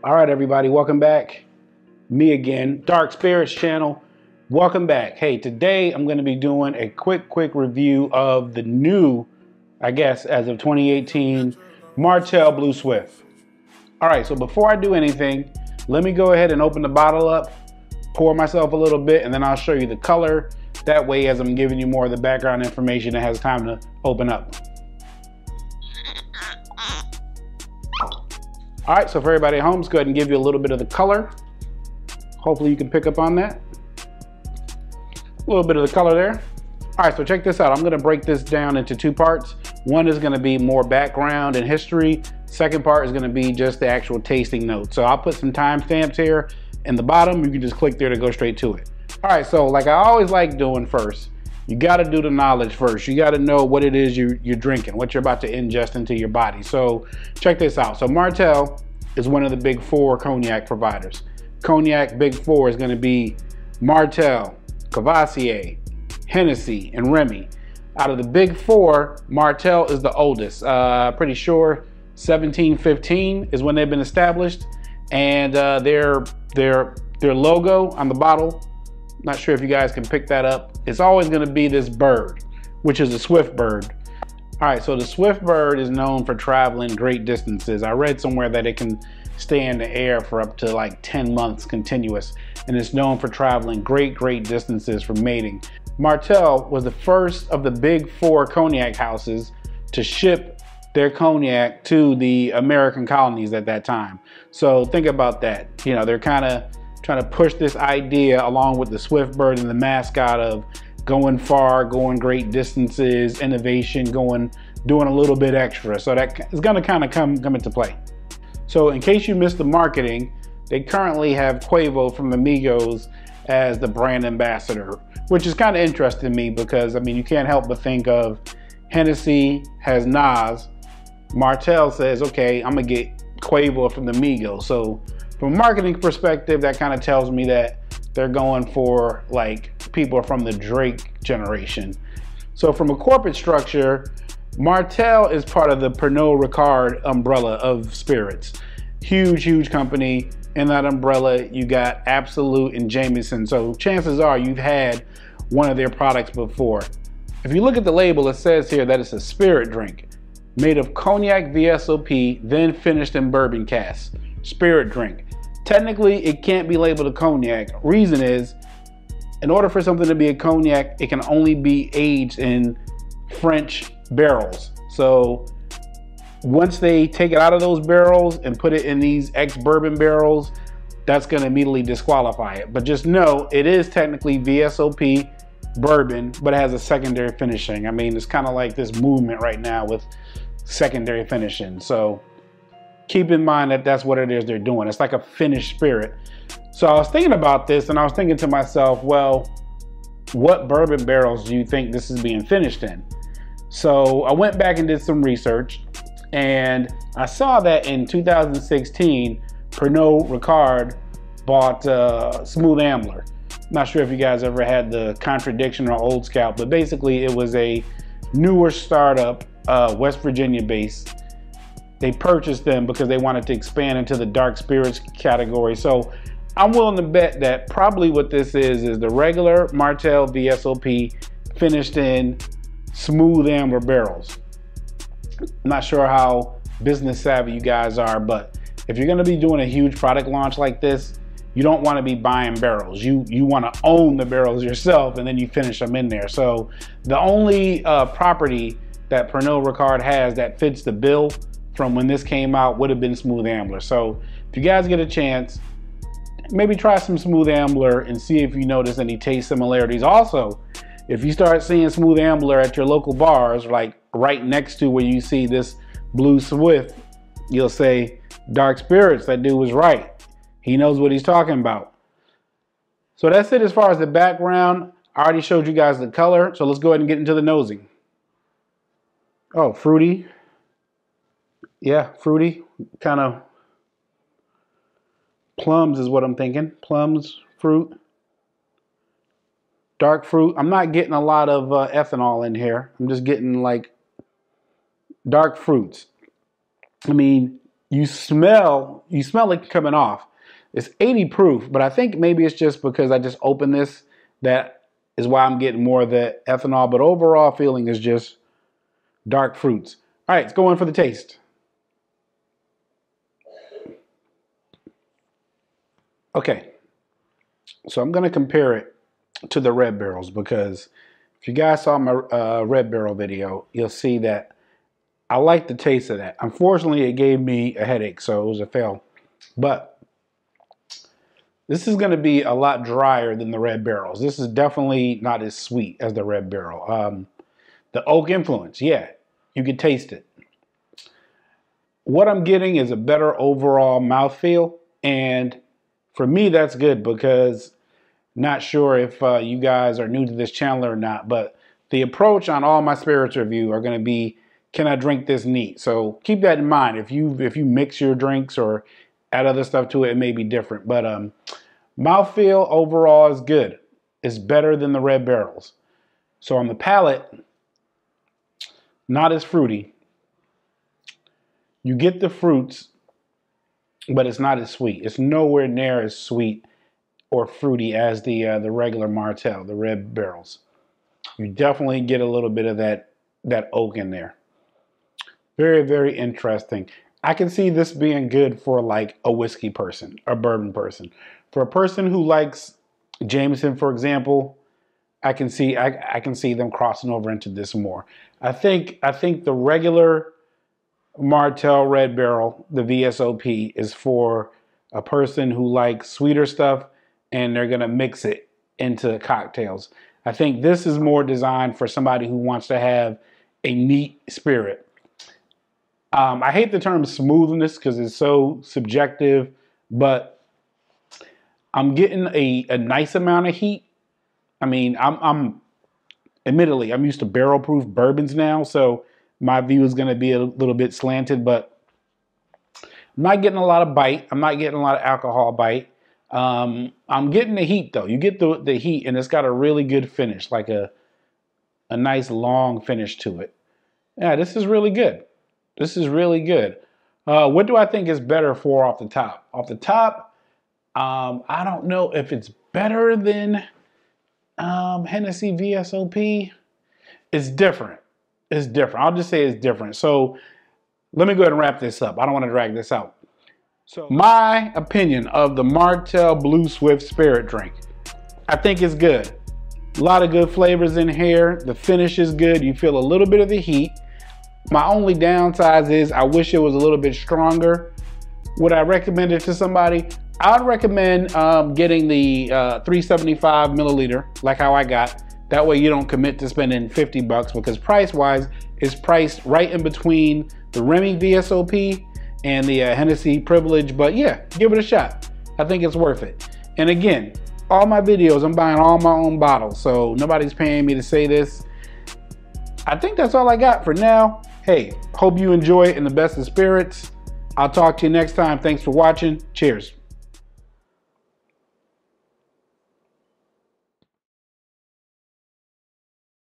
All right, everybody, welcome back. Me again, Dark Spirits channel. Welcome back. Hey, today I'm going to be doing a quick review of the new, I guess, as of 2018, Martell Blue Swift. All right, so before I do anything, let me go ahead and open the bottle up, pour myself a little bit, and then I'll show you the color. That way, as I'm giving you more of the background information, it has time to open up. All right, so for everybody at home, let's go ahead and give you a little bit of the color. Hopefully you can pick up on that. A little bit of the color there. All right, so check this out. I'm gonna break this down into two parts. One is gonna be more background and history. Second part is gonna be just the actual tasting notes. So I'll put some timestamps here in the bottom. You can just click there to go straight to it. All right, so like I always like doing first, you gotta do the knowledge first. You gotta know what it is you're drinking, what you're about to ingest into your body. So check this out. So Martell is one of the big four cognac providers. Cognac big four is gonna be Martell, Courvoisier, Hennessy, and Remy. Out of the big four, Martell is the oldest. Pretty sure 1715 is when they've been established. And their logo on the bottle, not sure if you guys can pick that up. It's always gonna be this bird, which is a swift bird. All right, so the swift bird is known for traveling great distances. I read somewhere that it can stay in the air for up to like 10 months continuous, and it's known for traveling great distances for mating. Martell was the first of the big four cognac houses to ship their cognac to the American colonies at that time. So think about that. You know, they're kind of trying to push this idea along with the swift bird and the mascot of going far, going great distances, innovation, doing a little bit extra. So that is gonna kind of come into play. So in case you missed the marketing, they currently have Quavo from Amigos as the brand ambassador, which is kind of interesting to me because, I mean, you can't help but think of Hennessy has Nas. Martell says, okay, I'm gonna get Quavo from the Migos. So from a marketing perspective, that kind of tells me that they're going for like people from the Drake generation. So from a corporate structure, Martell is part of the Pernod Ricard umbrella of spirits. Huge company. In that umbrella, you got Absolut and Jameson. So chances are you've had one of their products before. If you look at the label, it says here that it's a spirit drink made of cognac VSOP, then finished in bourbon casks. Spirit drink. Technically, it can't be labeled a cognac. Reason is, in order for something to be a cognac, it can only be aged in French barrels. So once they take it out of those barrels and put it in these ex-bourbon barrels, that's gonna immediately disqualify it. But just know, it is technically VSOP bourbon, but it has a secondary finishing. I mean, it's kind of like this movement right now with secondary finishing. So keep in mind that that's what it is they're doing. It's like a finished spirit. So I was thinking about this and I was thinking to myself, well, what bourbon barrels do you think this is being finished in? So I went back and did some research and I saw that in 2016, Pernod Ricard bought Smooth Ambler. Not sure if you guys ever had the Contradiction or Old Scout, but basically it was a newer startup, West Virginia based. They purchased them because they wanted to expand into the dark spirits category. So I'm willing to bet that probably what this is the regular Martell VSOP finished in Smooth Ambler barrels. I'm not sure how business savvy you guys are, but if you're gonna be doing a huge product launch like this, you don't wanna be buying barrels. You wanna own the barrels yourself and then you finish them in there. So the only property that Pernod Ricard has that fits the bill from when this came out would have been Smooth Ambler. So if you guys get a chance, maybe try some Smooth Ambler and see if you notice any taste similarities. Also, if you start seeing Smooth Ambler at your local bars, like right next to where you see this Blue Swift, you'll say, Dark Spirits, that dude was right. He knows what he's talking about. So that's it as far as the background. I already showed you guys the color, so let's go ahead and get into the nosing. Oh, fruity. Yeah, fruity, kind of plums is what I'm thinking. Plums, fruit, dark fruit. I'm not getting a lot of ethanol in here. I'm just getting like dark fruits. I mean, you smell it coming off. It's 80 proof, but I think maybe it's just because I just opened this that is why I'm getting more of the ethanol, but overall feeling is just dark fruits. All right, let's go in for the taste. Okay, so I'm gonna compare it to the red barrels, because if you guys saw my red barrel video, you'll see that I like the taste of that. Unfortunately, it gave me a headache, so it was a fail. But this is gonna be a lot drier than the red barrels. This is definitely not as sweet as the red barrel. The oak influence, yeah, you can taste it. What I'm getting is a better overall mouthfeel, and for me, that's good, because not sure if you guys are new to this channel or not, but the approach on all my spirits review are going to be, can I drink this neat? So keep that in mind. If you mix your drinks or add other stuff to it, it may be different. But mouthfeel overall is good. It's better than the red barrels. So on the palate, not as fruity. You get the fruits, but it's not as sweet. It's nowhere near as sweet or fruity as the regular Martell, the red barrels. You definitely get a little bit of that oak in there. Very, very interesting. I can see this being good for like a whiskey person, a bourbon person. For a person who likes Jameson, for example, I can see them crossing over into this more. I think the regular Martell Red Barrel, the VSOP, is for a person who likes sweeter stuff and they're gonna mix it into cocktails. I think this is more designed for somebody who wants to have a neat spirit. I hate the term smoothness because it's so subjective, but I'm getting a nice amount of heat. I mean, admittedly, I'm used to barrel proof bourbons now, so my view is going to be a little bit slanted, but I'm not getting a lot of bite. I'm not getting a lot of alcohol bite. I'm getting the heat though. You get the heat, and it's got a really good finish, like a nice long finish to it. Yeah, this is really good. This is really good. What do I think is better for off the top? Off the top, I don't know if it's better than Hennessy VSOP. It's different. It's different. I'll just say it's different. So let me go ahead and wrap this up. I don't want to drag this out. So my opinion of the Martell Blue Swift spirit drink, I think it's good. A lot of good flavors in here. The finish is good. You feel a little bit of the heat. My only downside is I wish it was a little bit stronger. Would I recommend it to somebody? I'd recommend getting the 375 milliliter, like how I got. That way you don't commit to spending 50 bucks, because price-wise, it's priced right in between the Remy VSOP and the Hennessy Privilege. But yeah, give it a shot. I think it's worth it. And again, all my videos, I'm buying all my own bottles, so nobody's paying me to say this. I think that's all I got for now. Hey, hope you enjoy it in the best of spirits. I'll talk to you next time. Thanks for watching. Cheers.